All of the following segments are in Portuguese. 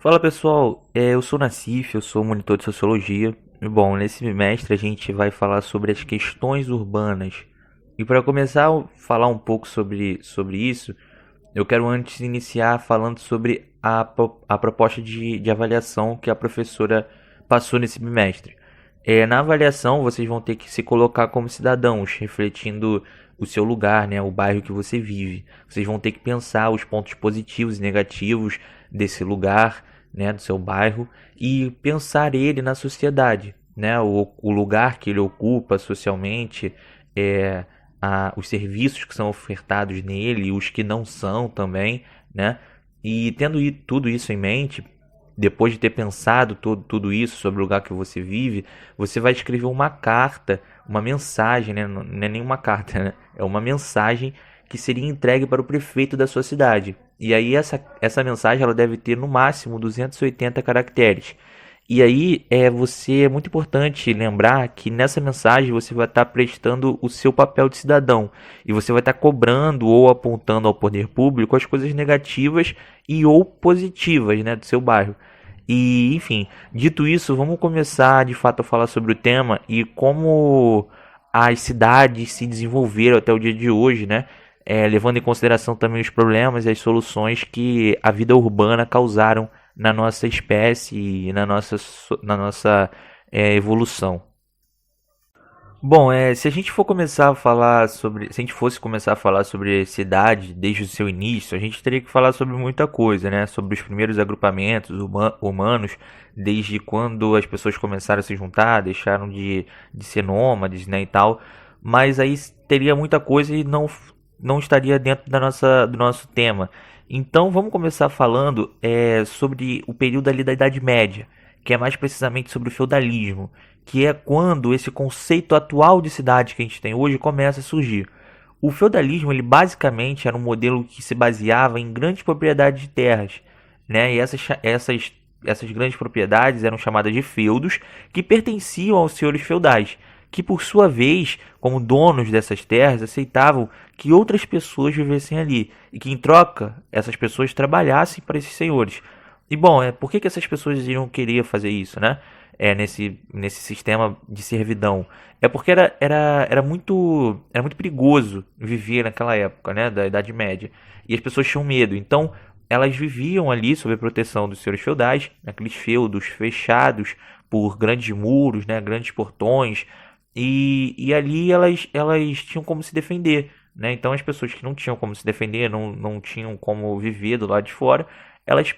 Fala pessoal, eu sou Nassif, eu sou monitor de sociologia. E, bom, nesse bimestre a gente vai falar sobre as questões urbanas. E para começar a falar um pouco sobre isso, eu quero antes iniciar falando sobre a proposta de avaliação que a professora passou nesse bimestre. Na avaliação, vocês vão ter que se colocar como cidadãos, refletindo o seu lugar, né, o bairro que você vive. Vocês vão ter que pensar os pontos positivos e negativos desse lugar, né, do seu bairro, e pensar ele na sociedade, né, o lugar que ele ocupa socialmente, os serviços que são ofertados nele, os que não são também, né, e tendo tudo isso em mente, depois de ter pensado tudo isso sobre o lugar que você vive, você vai escrever uma carta, uma mensagem, né? Não é nenhuma carta, né? É uma mensagem que seria entregue para o prefeito da sua cidade. E aí essa mensagem ela deve ter no máximo 280 caracteres. E aí é muito importante lembrar que nessa mensagem você vai estar prestando o seu papel de cidadão e você vai estar cobrando ou apontando ao poder público as coisas negativas e ou positivas, né, do seu bairro. E enfim, dito isso, vamos começar de fato a falar sobre o tema e como as cidades se desenvolveram até o dia de hoje, né? Levando em consideração também os problemas e as soluções que a vida urbana causaram na nossa espécie e na nossa evolução. Bom, se a gente for começar a falar sobre, se a gente fosse começar a falar sobre cidade desde o seu início, a gente teria que falar sobre muita coisa, né? Sobre os primeiros agrupamentos humanos, desde quando as pessoas começaram a se juntar, deixaram de ser nômades, né, e tal. Mas aí teria muita coisa e não estaria dentro do nosso tema. Então vamos começar falando sobre o período ali da Idade Média, que é mais precisamente sobre o feudalismo, que é quando esse conceito atual de cidade que a gente tem hoje começa a surgir. O feudalismo, ele basicamente era um modelo que se baseava em grandes propriedades de terras, né? E essas grandes propriedades eram chamadas de feudos, que pertenciam aos senhores feudais, que por sua vez, como donos dessas terras, aceitavam que outras pessoas vivessem ali e que em troca essas pessoas trabalhassem para esses senhores. E bom, por que essas pessoas iriam querer fazer isso, né? Nesse sistema de servidão. É porque era muito perigoso viver naquela época, né? Da Idade Média. E as pessoas tinham medo. Então, elas viviam ali sob a proteção dos senhores feudais, naqueles feudos fechados por grandes muros, né? Grandes portões. E ali elas tinham como se defender, né? Então, as pessoas que não tinham como se defender, não tinham como viver do lado de fora, elas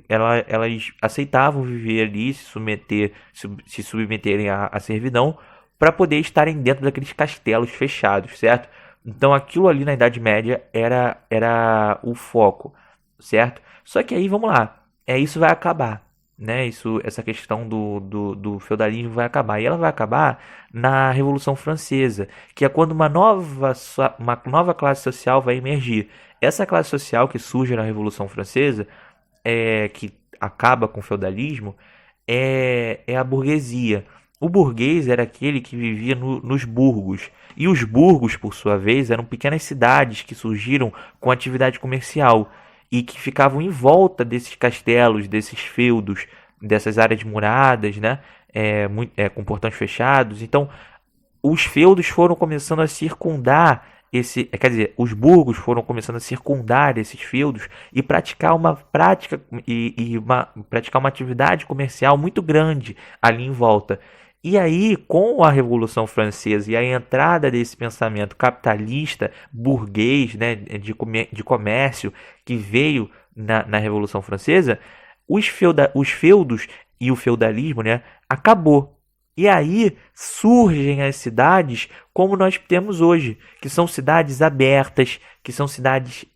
elas aceitavam viver ali, se submeterem à servidão para poder estarem dentro daqueles castelos fechados, certo? Então aquilo ali na Idade Média era o foco, certo? Só que aí vamos lá, isso vai acabar, né? Essa questão do feudalismo vai acabar e ela vai acabar na Revolução Francesa, que é quando uma nova classe social vai emergir. Essa classe social que surge na Revolução Francesa que acaba com o feudalismo é a burguesia. O burguês era aquele que vivia nos burgos. E os burgos, por sua vez, eram pequenas cidades que surgiram com atividade comercial e que ficavam em volta desses castelos, desses feudos, dessas áreas muradas, né? Com portões fechados. Então, os feudos foram começando a circundar quer dizer, os burgos foram começando a circundar esses feudos e praticar uma atividade comercial muito grande ali em volta. E aí, com a Revolução Francesa e a entrada desse pensamento capitalista, burguês, né, de comércio, que veio na Revolução Francesa, os feudos e o feudalismo, né, acabou. E aí surgem as cidades como nós temos hoje, que são cidades abertas, que são cidades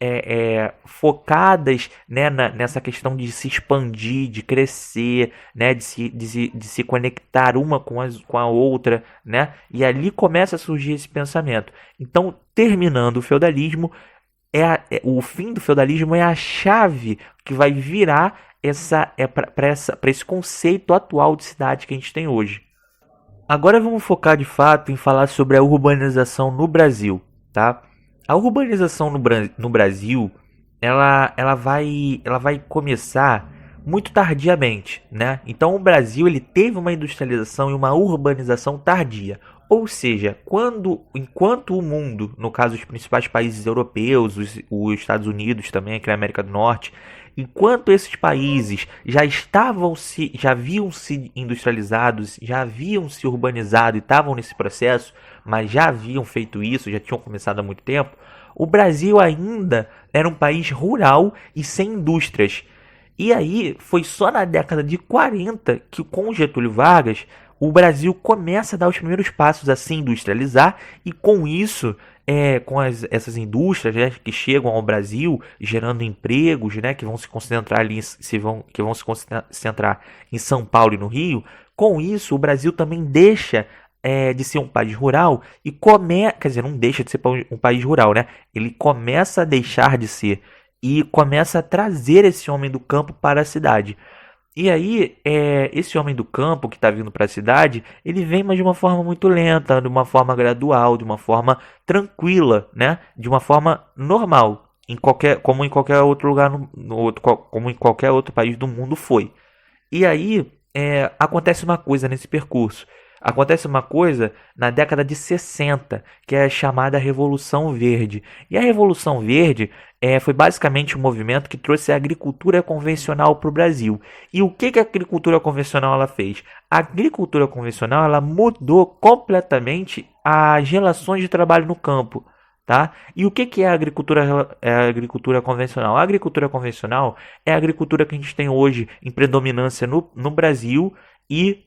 focadas, né, nessa questão de se expandir, de crescer, né, de se conectar uma com a outra, né, e ali começa a surgir esse pensamento. Então, terminando o feudalismo, o fim do feudalismo é a chave que vai virar para esse conceito atual de cidade que a gente tem hoje. Agora vamos focar de fato em falar sobre a urbanização no Brasil, tá? A urbanização no Brasil, ela vai começar muito tardiamente, né? Então o Brasil ele teve uma industrialização e uma urbanização tardia. Ou seja, enquanto o mundo, no caso os principais países europeus, os Estados Unidos também, aqui na América do Norte, enquanto esses países já haviam se industrializados, já haviam se urbanizado e estavam nesse processo, mas já haviam feito isso, já tinham começado há muito tempo, o Brasil ainda era um país rural e sem indústrias. E aí foi só na década de 40 que com Getúlio Vargas o Brasil começa a dar os primeiros passos a se industrializar e com isso, essas indústrias, né, que chegam ao Brasil gerando empregos, né, que vão se concentrar ali, que vão se concentrar em São Paulo e no Rio. Com isso, o Brasil também deixa de ser um país rural e quer dizer, não deixa de ser um país rural, né? Ele começa a deixar de ser e começa a trazer esse homem do campo para a cidade. E aí, esse homem do campo que está vindo para a cidade, ele vem, mas de uma forma muito lenta, de uma forma gradual, de uma forma tranquila, né? De uma forma normal, como em qualquer outro lugar, como em qualquer outro país do mundo foi. E aí, acontece uma coisa nesse percurso. Acontece uma coisa na década de 60, que é a chamada Revolução Verde. E a Revolução Verde foi basicamente um movimento que trouxe a agricultura convencional para o Brasil. E o que a agricultura convencional ela fez? A agricultura convencional ela mudou completamente as relações de trabalho no campo. Tá? E o que é a agricultura convencional? A agricultura convencional é a agricultura que a gente tem hoje em predominância no Brasil e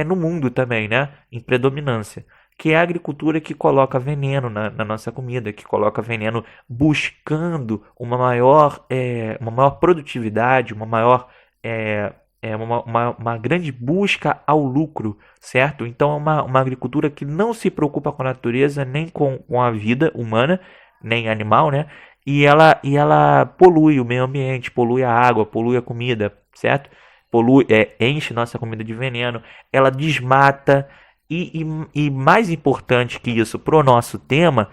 no mundo também, né? Em predominância. Que é a agricultura que coloca veneno na nossa comida, que coloca veneno buscando uma maior produtividade, uma grande busca ao lucro, certo? Então é uma agricultura que não se preocupa com a natureza, nem com a vida humana, nem animal, né? E ela polui o meio ambiente, polui a água, polui a comida, certo? Enche nossa comida de veneno, ela desmata e mais importante que isso para o nosso tema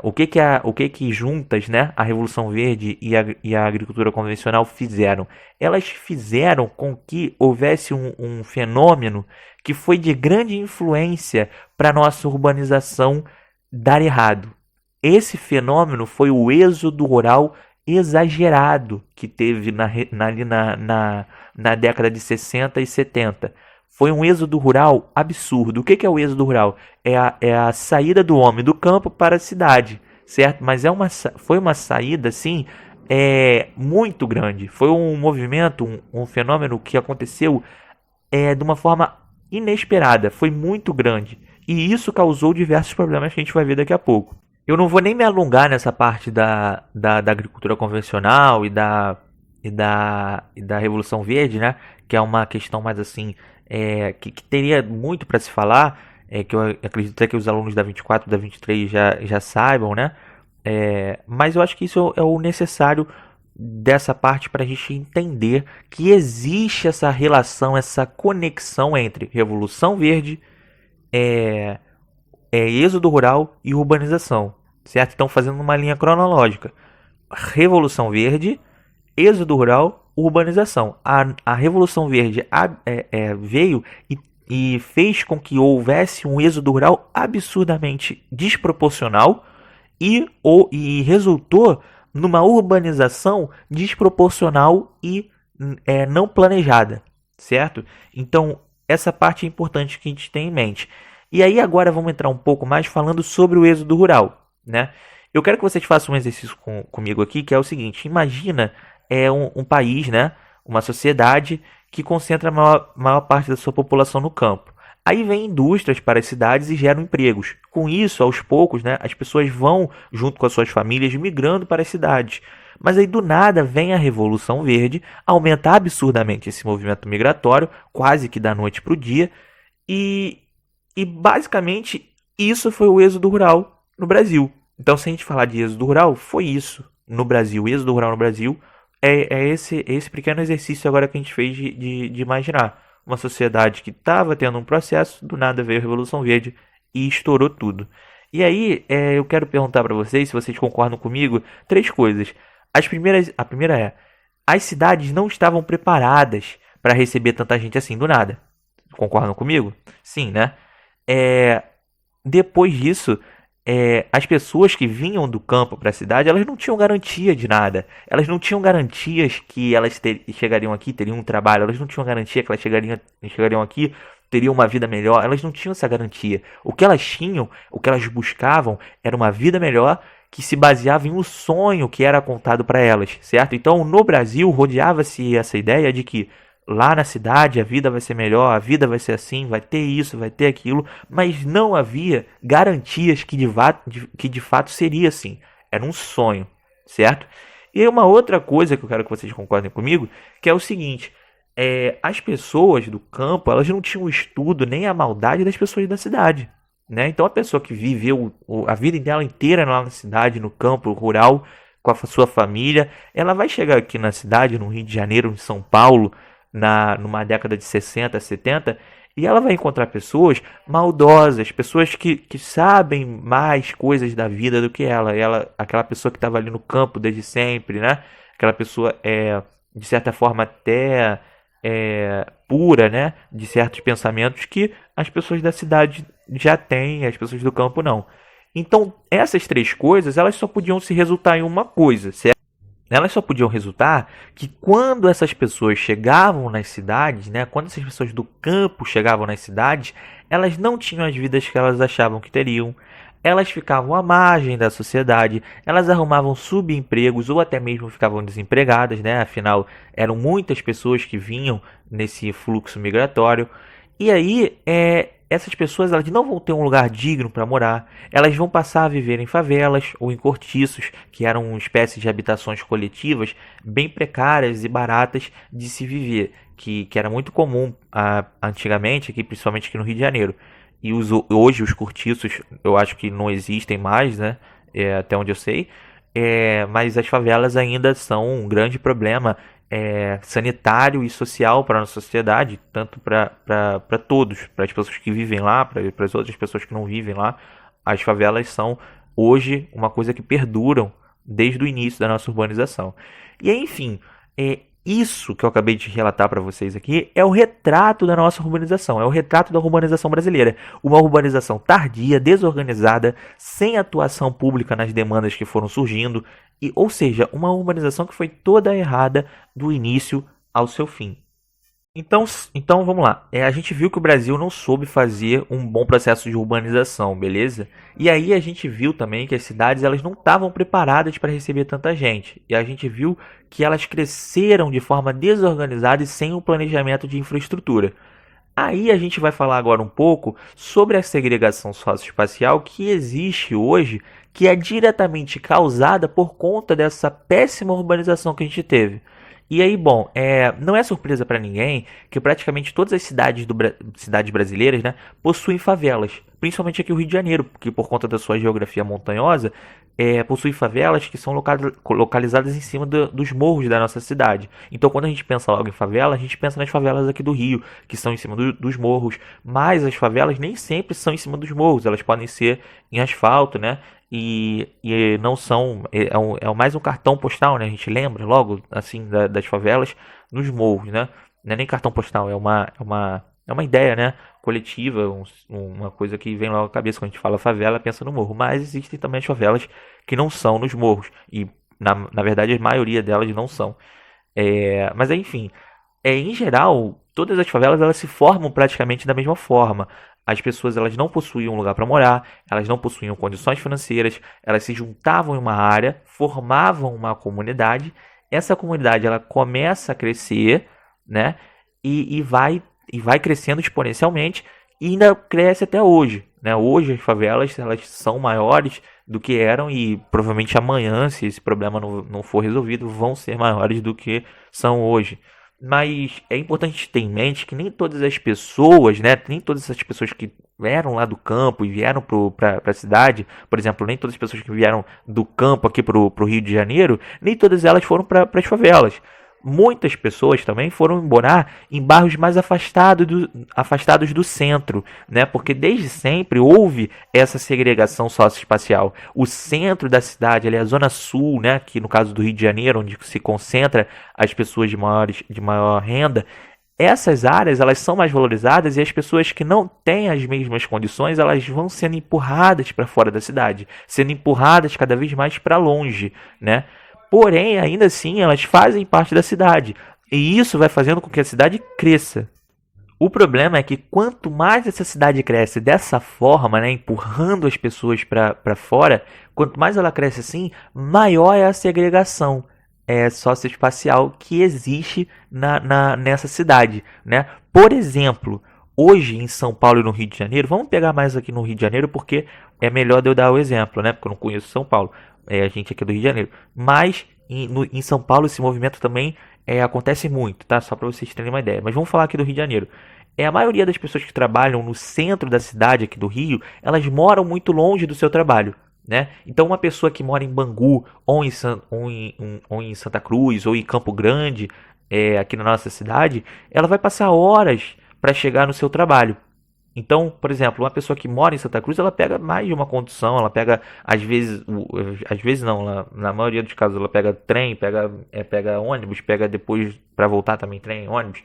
o que que juntas, né, a Revolução Verde e a agricultura convencional fizeram? Elas fizeram com que houvesse um fenômeno que foi de grande influência para a nossa urbanização dar errado. Esse fenômeno foi o êxodo rural exagerado que teve na década de 60 e 70. Foi um êxodo rural absurdo. O que é o êxodo rural? É a saída do homem do campo para a cidade, certo? Mas foi uma saída, assim, muito grande. Foi um movimento, um fenômeno que aconteceu de uma forma inesperada. Foi muito grande. E isso causou diversos problemas que a gente vai ver daqui a pouco. Eu não vou nem me alongar nessa parte da agricultura convencional e da Revolução Verde, né? Que é uma questão mais assim, que teria muito para se falar, que eu acredito até que os alunos da 24 e da 23 já saibam, né? Mas eu acho que isso é o necessário dessa parte para a gente entender que existe essa relação, essa conexão entre Revolução Verde, é, êxodo rural e urbanização, certo? Estão fazendo uma linha cronológica. Revolução Verde, êxodo rural, urbanização. A Revolução Verde veio e fez com que houvesse um êxodo rural absurdamente desproporcional e resultou numa urbanização desproporcional e não planejada, certo? Então, essa parte é importante que a gente tem em mente. E aí agora vamos entrar um pouco mais falando sobre o êxodo rural, né? Eu quero que vocês façam um exercício comigo aqui, que é o seguinte: imagina um país, né? Uma sociedade que concentra a maior parte da sua população no campo. Aí vem indústrias para as cidades e geram empregos. Com isso, aos poucos, né, as pessoas vão, junto com as suas famílias, migrando para as cidades. Mas aí do nada vem a Revolução Verde, aumenta absurdamente esse movimento migratório, quase que da noite para o dia, e basicamente isso foi o êxodo rural no Brasil. Então, se a gente falar de êxodo rural, foi isso no Brasil. O êxodo rural no Brasil é esse pequeno exercício agora que a gente fez de imaginar. Uma sociedade que estava tendo um processo, do nada veio a Revolução Verde e estourou tudo. E aí, eu quero perguntar para vocês, se vocês concordam comigo, três coisas. A primeira As cidades não estavam preparadas para receber tanta gente assim do nada. Concordam comigo? Sim, né? É, Depois disso, as pessoas que vinham do campo para a cidade, elas não tinham garantia de nada. Elas não tinham garantias que chegariam aqui, teriam um trabalho. Elas não tinham garantia que elas chegariam aqui, teriam uma vida melhor. Elas não tinham essa garantia. O que elas tinham, o que elas buscavam, era uma vida melhor que se baseava em um sonho que era contado para elas, certo? Então, no Brasil, rodeava-se essa ideia de que lá na cidade a vida vai ser melhor, a vida vai ser assim, vai ter isso, vai ter aquilo, mas não havia garantias que de fato seria assim. Era um sonho, certo? E aí uma outra coisa que eu quero que vocês concordem comigo, que é o seguinte: as pessoas do campo, elas não tinham o estudo nem a maldade das pessoas da cidade. Né? Então a pessoa que viveu a vida dela inteira lá na cidade, no campo rural, com a sua família, ela vai chegar aqui na cidade, no Rio de Janeiro, em São Paulo, numa década de 60, 70, e ela vai encontrar pessoas maldosas, pessoas que sabem mais coisas da vida do que ela. Aquela pessoa que estava ali no campo desde sempre, né? Aquela pessoa de certa forma até pura, né? De certos pensamentos que as pessoas da cidade já têm, as pessoas do campo não. Então, essas três coisas, elas só podiam se resultar em uma coisa, certo? Elas só podiam resultar que quando essas pessoas chegavam nas cidades, né, quando essas pessoas do campo chegavam nas cidades, elas não tinham as vidas que elas achavam que teriam. Elas ficavam à margem da sociedade, elas arrumavam subempregos ou até mesmo ficavam desempregadas, né? Afinal, eram muitas pessoas que vinham nesse fluxo migratório. E aí, essas pessoas elas não vão ter um lugar digno para morar, elas vão passar a viver em favelas ou em cortiços, que eram espécies de habitações coletivas bem precárias e baratas de se viver, que era muito comum antigamente, aqui, principalmente aqui no Rio de Janeiro. E hoje os cortiços eu acho que não existem mais, né? Até onde eu sei. Mas as favelas ainda são um grande problema sanitário e social para a nossa sociedade, tanto para todos, para as pessoas que vivem lá, para as outras pessoas que não vivem lá. As favelas são hoje uma coisa que perduram desde o início da nossa urbanização. E aí, enfim, isso que eu acabei de relatar para vocês aqui é o retrato da nossa urbanização, é o retrato da urbanização brasileira. Uma urbanização tardia, desorganizada, sem atuação pública nas demandas que foram surgindo, ou seja, uma urbanização que foi toda errada do início ao seu fim. Então vamos lá. A gente viu que o Brasil não soube fazer um bom processo de urbanização, beleza? E aí a gente viu também que as cidades elas não estavam preparadas para receber tanta gente. E a gente viu que elas cresceram de forma desorganizada e sem um planejamento de infraestrutura. Aí a gente vai falar agora um pouco sobre a segregação socioespacial que existe hoje, que é diretamente causada por conta dessa péssima urbanização que a gente teve. E aí, bom, não é surpresa para ninguém que praticamente todas as cidades brasileiras, né, possuem favelas. Principalmente aqui o Rio de Janeiro, porque por conta da sua geografia montanhosa, possui favelas que são localizadas em cima dos morros da nossa cidade. Então, quando a gente pensa logo em favela, a gente pensa nas favelas aqui do Rio, que são em cima dos morros. Mas as favelas nem sempre são em cima dos morros, elas podem ser em asfalto, né? E não são. Mais um cartão postal, né? A gente lembra logo, assim, das favelas nos morros, né? Não é nem cartão postal, é uma ideia, né? Coletiva, uma coisa que vem logo à cabeça quando a gente fala favela, pensa no morro. Mas existem também as favelas que não são nos morros. E, na verdade, a maioria delas não são. Mas, enfim, em geral, todas as favelas elas se formam praticamente da mesma forma. As pessoas elas não possuíam um lugar para morar, elas não possuíam condições financeiras, elas se juntavam em uma área, formavam uma comunidade. Essa comunidade ela começa a crescer, né? E vai crescendo exponencialmente e ainda cresce até hoje, né? Hoje as favelas elas são maiores do que eram e provavelmente amanhã, se esse problema não for resolvido, vão ser maiores do que são hoje. Mas é importante ter em mente que nem todas as pessoas, né, nem todas essas pessoas que vieram lá do campo e vieram para a cidade, por exemplo, nem todas as pessoas que vieram do campo aqui para o Rio de Janeiro, nem todas elas foram para as favelas. Muitas pessoas também foram morar em bairros mais afastados do centro, né? Porque desde sempre houve essa segregação socioespacial. O centro da cidade, ali, a zona sul, né? Que no caso do Rio de Janeiro, onde se concentra as pessoas de maior renda, essas áreas elas são mais valorizadas e as pessoas que não têm as mesmas condições elas vão sendo empurradas para fora da cidade, sendo empurradas cada vez mais para longe, né? Porém, ainda assim, elas fazem parte da cidade e isso vai fazendo com que a cidade cresça. O problema é que quanto mais essa cidade cresce dessa forma, né, empurrando as pessoas para fora, quanto mais ela cresce assim, maior é a segregação socioespacial que existe nessa cidade, né? Por exemplo, hoje em São Paulo e no Rio de Janeiro, vamos pegar mais aqui no Rio de Janeiro porque é melhor eu dar o exemplo, né? Porque eu não conheço São Paulo, a gente aqui é do Rio de Janeiro, mas em São Paulo esse movimento também acontece muito, tá? Só para vocês terem uma ideia. Mas vamos falar aqui do Rio de Janeiro. A maioria das pessoas que trabalham no centro da cidade aqui do Rio, elas moram muito longe do seu trabalho, né? Então uma pessoa que mora em Bangu ou em Santa Cruz ou em Campo Grande, aqui na nossa cidade, ela vai passar horas para chegar no seu trabalho. Então, por exemplo, uma pessoa que mora em Santa Cruz, ela pega mais de uma condução, ela pega, às vezes não, na maioria dos casos, ela pega trem, pega ônibus, pega depois para voltar também trem, ônibus,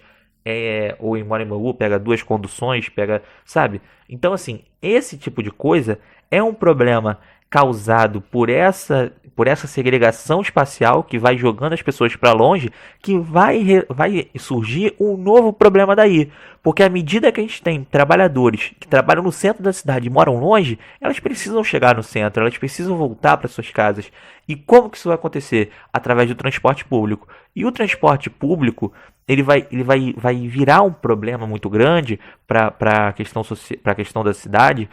ou em mora em Bangu, pega duas conduções, pega, sabe? Então, assim, esse tipo de coisa é um problema causado por essa segregação espacial que vai jogando as pessoas para longe, que vai surgir um novo problema daí. Porque à medida que a gente tem trabalhadores que trabalham no centro da cidade e moram longe, elas precisam chegar no centro, elas precisam voltar para suas casas. E como que isso vai acontecer? Através do transporte público. E o transporte público vai virar um problema muito grande para a questão da cidade,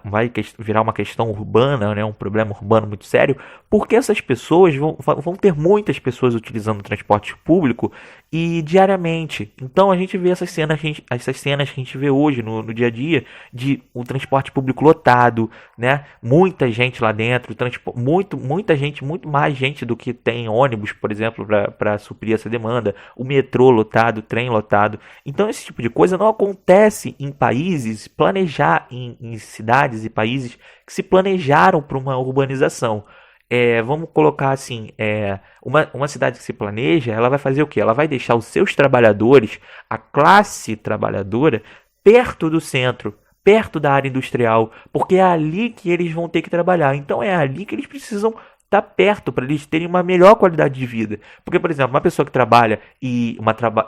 vai virar uma questão urbana, né, um problema urbano muito sério, porque essas pessoas vão ter muitas pessoas utilizando o transporte público e diariamente. Então a gente vê essas cenas que a gente vê hoje no dia a dia de o transporte público lotado, né? Muita gente lá dentro, muita gente, muito mais gente do que tem ônibus, por exemplo, para suprir essa demanda, o metrô lotado, o trem lotado. Então esse tipo de coisa não acontece em países em cidades e países que se planejaram para uma urbanização. Vamos colocar assim, uma cidade que se planeja, ela vai fazer o quê? Ela vai deixar os seus trabalhadores, a classe trabalhadora, perto do centro, perto da área industrial, porque é ali que eles vão ter que trabalhar. Então é ali que eles precisam estar perto para eles terem uma melhor qualidade de vida. Porque, por exemplo, uma pessoa que trabalha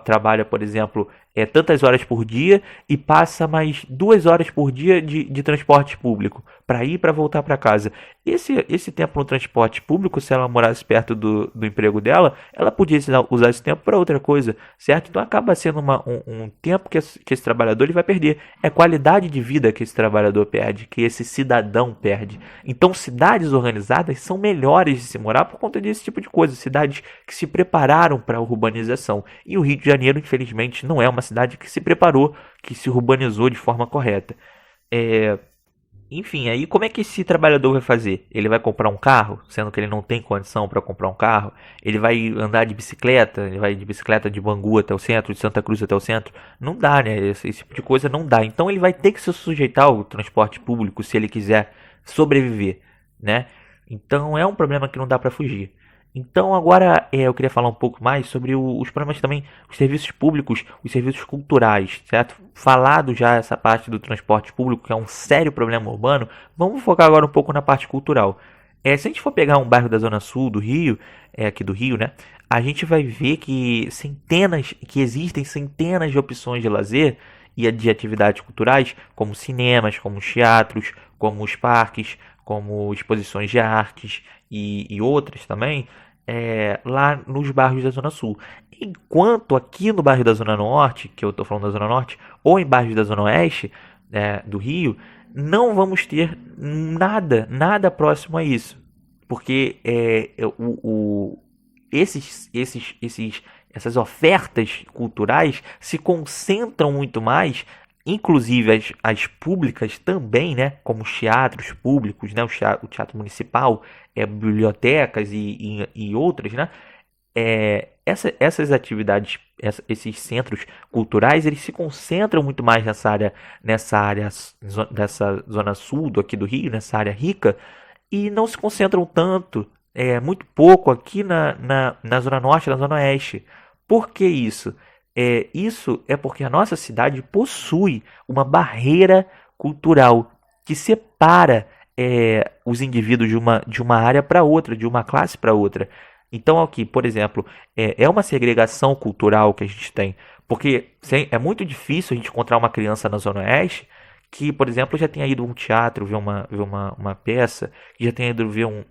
trabalha, por exemplo, tantas horas por dia e passa mais 2 horas por dia de transporte público para ir e para voltar para casa. Esse tempo no transporte público, se ela morasse perto do emprego dela, ela podia usar esse tempo para outra coisa, certo? Então acaba sendo um tempo que esse trabalhador ele vai perder. É qualidade de vida que esse trabalhador perde, que esse cidadão perde. Então cidades organizadas são melhores de se morar por conta desse tipo de coisa. Cidades que se prepararam para a urbanização. E o Rio de Janeiro, infelizmente, não é uma cidade que se preparou, que se urbanizou de forma correta. Enfim, aí como é que esse trabalhador vai fazer? Ele vai comprar um carro, sendo que ele não tem condição para comprar um carro? Ele vai andar de bicicleta? Ele vai de bicicleta de Bangu até o centro, de Santa Cruz até o centro? Não dá, né? Esse tipo de coisa não dá. Então ele vai ter que se sujeitar ao transporte público se ele quiser sobreviver, né? Então é um problema que não dá para fugir. Então agora eu queria falar um pouco mais sobre os problemas também, os serviços públicos, os serviços culturais, certo? Falado já essa parte do transporte público, que é um sério problema urbano, vamos focar agora um pouco na parte cultural. Se a gente for pegar um bairro da Zona Sul do Rio, aqui do Rio, né? A gente vai ver que existem centenas de opções de lazer e de atividades culturais, como cinemas, como teatros, como os parques, como exposições de artes e outras também, lá nos bairros da Zona Sul. Enquanto aqui no bairro da Zona Norte, que eu estou falando da Zona Norte, ou em bairros da Zona Oeste do Rio, não vamos ter nada próximo a isso. Porque essas ofertas culturais se concentram muito mais, inclusive as públicas também, né, como os teatros públicos, né, o teatro municipal, bibliotecas e outras, né, essas atividades, esses centros culturais, eles se concentram muito mais nessa área dessa zona sul aqui do Rio, nessa área rica, e não se concentram tanto, muito pouco aqui na Zona Norte e na Zona Oeste. Por que isso? Isso é porque a nossa cidade possui uma barreira cultural que separa os indivíduos de uma área para outra, de uma classe para outra. Então, aqui, por exemplo, é uma segregação cultural que a gente tem, porque é muito difícil a gente encontrar uma criança na Zona Oeste que, por exemplo, já tenha ido a um teatro ver uma peça, que já tenha ido ver um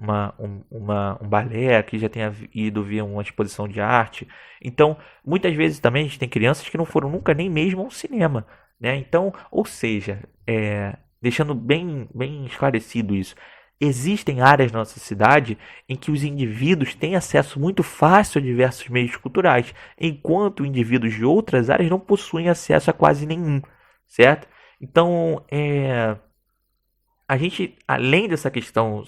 balé, que já tenha ido ver uma exposição de arte. Então, muitas vezes também a gente tem crianças que não foram nunca nem mesmo ao cinema, né? Então, ou seja, deixando bem esclarecido isso, existem áreas na nossa cidade em que os indivíduos têm acesso muito fácil a diversos meios culturais, enquanto indivíduos de outras áreas não possuem acesso a quase nenhum, certo? Então, a gente, além dessa questão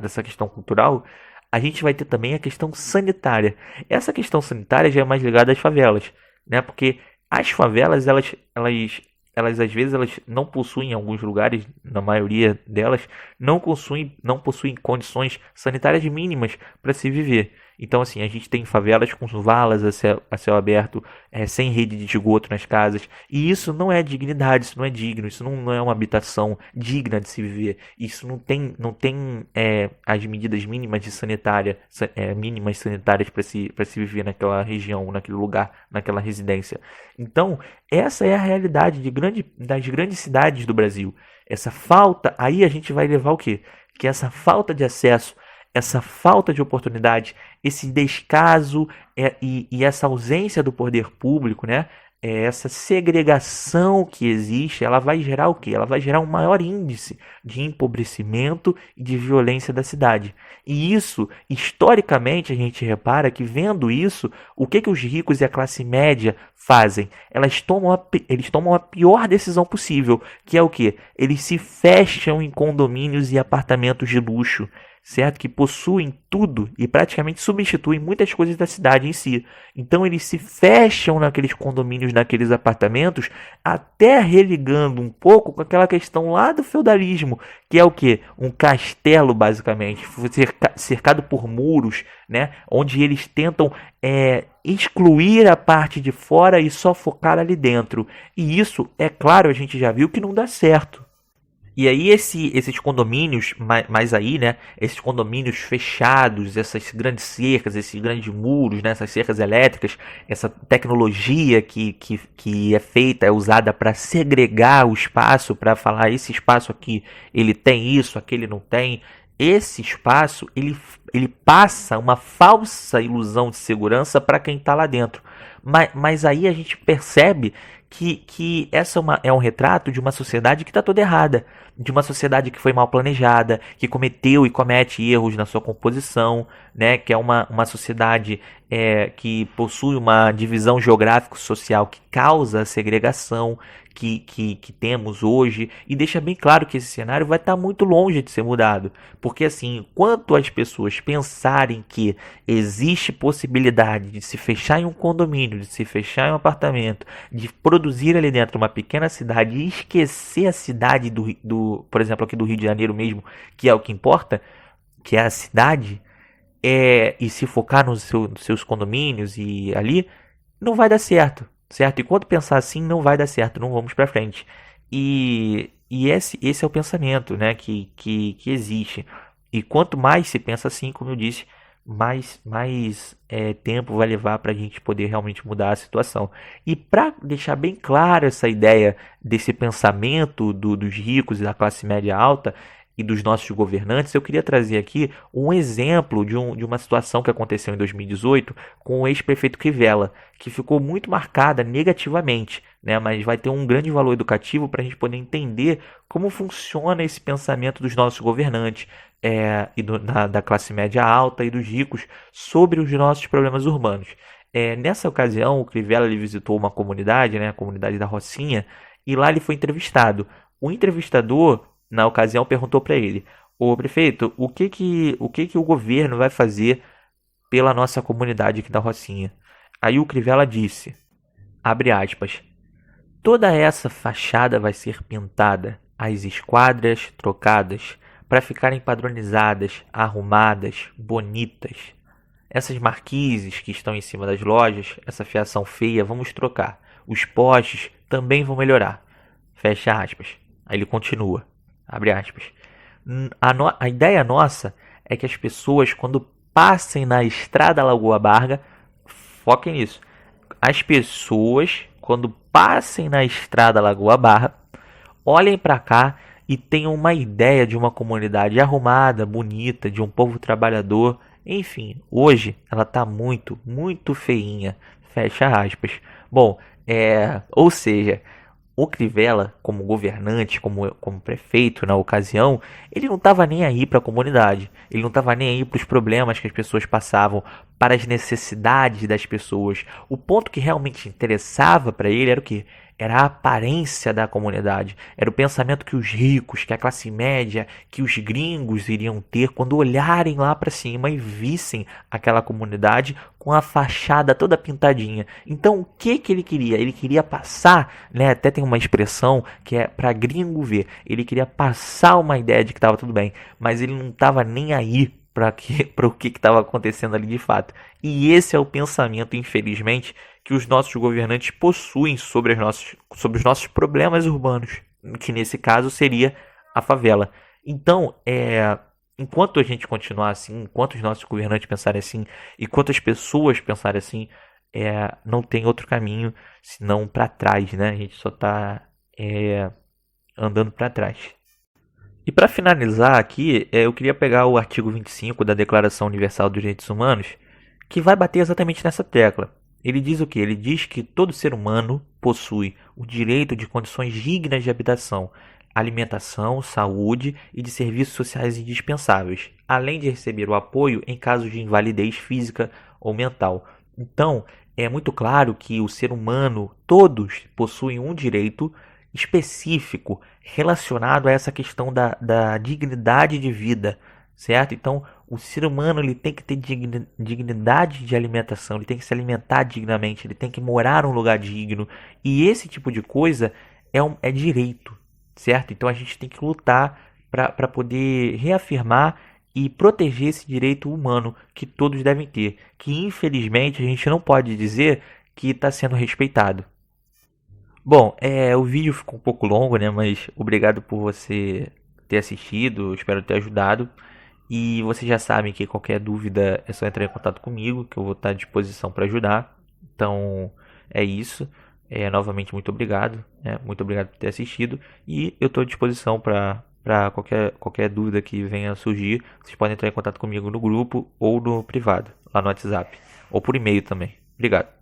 dessa questão cultural, a gente vai ter também a questão sanitária. Essa questão sanitária já é mais ligada às favelas, né? Porque as favelas, elas às vezes elas não possuem, em alguns lugares, na maioria delas, não possuem condições sanitárias mínimas para se viver. Então, assim, a gente tem favelas com valas a céu aberto, sem rede de esgoto nas casas. E isso não é dignidade, isso não é digno, isso não é uma habitação digna de se viver. Isso não tem as medidas mínimas de mínimas sanitárias para se viver naquela região, naquele lugar, naquela residência. Então, essa é a realidade das grandes cidades do Brasil. Essa falta, aí a gente vai levar o quê? Que essa falta de acesso, essa falta de oportunidade, esse descaso e essa ausência do poder público, né? Essa segregação que existe, ela vai gerar o quê? Ela vai gerar um maior índice de empobrecimento e de violência da cidade. E isso, historicamente, a gente repara que vendo isso, o que os ricos e a classe média fazem? Eles tomam a pior decisão possível, que é o quê? Eles se fecham em condomínios e apartamentos de luxo, certo? Que possuem tudo e praticamente substituem muitas coisas da cidade em si. Então eles se fecham naqueles condomínios, naqueles apartamentos, até religando um pouco com aquela questão lá do feudalismo, que é o que? Um castelo, basicamente, cercado por muros, né? Onde eles tentam excluir a parte de fora e só focar ali dentro. E isso, é claro, a gente já viu que não dá certo. E aí esses condomínios, mais aí, né? Esses condomínios fechados, essas grandes cercas, esses grandes muros, né, essas cercas elétricas, essa tecnologia que é feita, é usada para segregar o espaço, para falar esse espaço aqui ele tem isso, aquele não tem. Esse espaço ele passa uma falsa ilusão de segurança para quem está lá dentro. Mas aí a gente percebe que essa é um retrato de uma sociedade que está toda errada, de uma sociedade que foi mal planejada, que cometeu e comete erros na sua composição, né? Que é uma sociedade que possui uma divisão geográfico-social que causa a segregação que temos hoje, e deixa bem claro que esse cenário vai estar muito longe de ser mudado, porque assim, enquanto as pessoas pensarem que existe possibilidade de se fechar em um condomínio, de se fechar em um apartamento, de produzir ali dentro uma pequena cidade e esquecer a cidade por exemplo, aqui do Rio de Janeiro mesmo, que é o que importa, que é a cidade, e se focar nos seus condomínios e ali, não vai dar certo, certo? Enquanto pensar assim, não vai dar certo, não vamos para frente. E esse é o pensamento, né, que existe. E quanto mais se pensa assim, como eu disse, mais tempo vai levar para a gente poder realmente mudar a situação. E para deixar bem claro essa ideia desse pensamento dos ricos e da classe média alta e dos nossos governantes, eu queria trazer aqui um exemplo de uma situação que aconteceu em 2018 com o ex-prefeito Crivella, que ficou muito marcada negativamente, né? Mas vai ter um grande valor educativo para a gente poder entender como funciona esse pensamento dos nossos governantes, da classe média alta e dos ricos sobre os nossos problemas urbanos. Nessa ocasião, o Crivella ele visitou uma comunidade, né, a comunidade da Rocinha, e lá ele foi entrevistado. O entrevistador, na ocasião, perguntou para ele: Ô prefeito, o que que o governo vai fazer pela nossa comunidade aqui da Rocinha. Aí o Crivella disse, abre aspas, toda essa fachada vai ser pintada, as esquadras trocadas, para ficarem padronizadas, arrumadas, bonitas. Essas marquises que estão em cima das lojas, essa fiação feia, vamos trocar. Os postes também vão melhorar. Fecha aspas. Aí ele continua. Abre aspas. A ideia nossa é que as pessoas, quando passem na estrada Lagoa Barga, foquem nisso. As pessoas, quando passem na estrada Lagoa Barra, olhem para cá e tenham uma ideia de uma comunidade arrumada, bonita, de um povo trabalhador. Enfim, hoje ela está muito, muito feinha. Fecha aspas. Bom, ou seja, o Crivella, como governante, como prefeito na ocasião, ele não estava nem aí para a comunidade, ele não estava nem aí para os problemas que as pessoas passavam, para as necessidades das pessoas. O ponto que realmente interessava para ele era o quê? Era a aparência da comunidade, era o pensamento que os ricos, que a classe média, que os gringos iriam ter quando olharem lá para cima e vissem aquela comunidade com a fachada toda pintadinha. Então, o que que ele queria? Ele queria passar, né? Até tem uma expressão que é para gringo ver. Ele queria passar uma ideia de que estava tudo bem, mas ele não estava nem aí para o que estava acontecendo ali de fato. E esse é o pensamento, infelizmente, que os nossos governantes possuem sobre os nossos problemas urbanos, que nesse caso seria a favela. Então, enquanto a gente continuar assim, enquanto os nossos governantes pensarem assim, enquanto as pessoas pensarem assim, não tem outro caminho senão para trás, né? A gente só está andando para trás. E para finalizar aqui, eu queria pegar o artigo 25 da Declaração Universal dos Direitos Humanos, que vai bater exatamente nessa tecla. Ele diz o que? Ele diz que todo ser humano possui o direito de condições dignas de habitação, alimentação, saúde e de serviços sociais indispensáveis, além de receber o apoio em casos de invalidez física ou mental. Então, é muito claro que o ser humano, todos possuem um direito específico relacionado a essa questão da dignidade de vida, certo? Então, o ser humano ele tem que ter dignidade de alimentação, ele tem que se alimentar dignamente, ele tem que morar num lugar digno. E esse tipo de coisa é direito, certo? Então a gente tem que lutar para poder reafirmar e proteger esse direito humano que todos devem ter, que infelizmente a gente não pode dizer que está sendo respeitado. Bom, o vídeo ficou um pouco longo, né? Mas obrigado por você ter assistido, espero ter ajudado. E vocês já sabem que qualquer dúvida é só entrar em contato comigo, que eu vou estar à disposição para ajudar. Então é isso. Novamente, muito obrigado. Né? Muito obrigado por ter assistido. E eu estou à disposição para qualquer dúvida que venha a surgir. Vocês podem entrar em contato comigo no grupo ou no privado, lá no WhatsApp. Ou por e-mail também. Obrigado.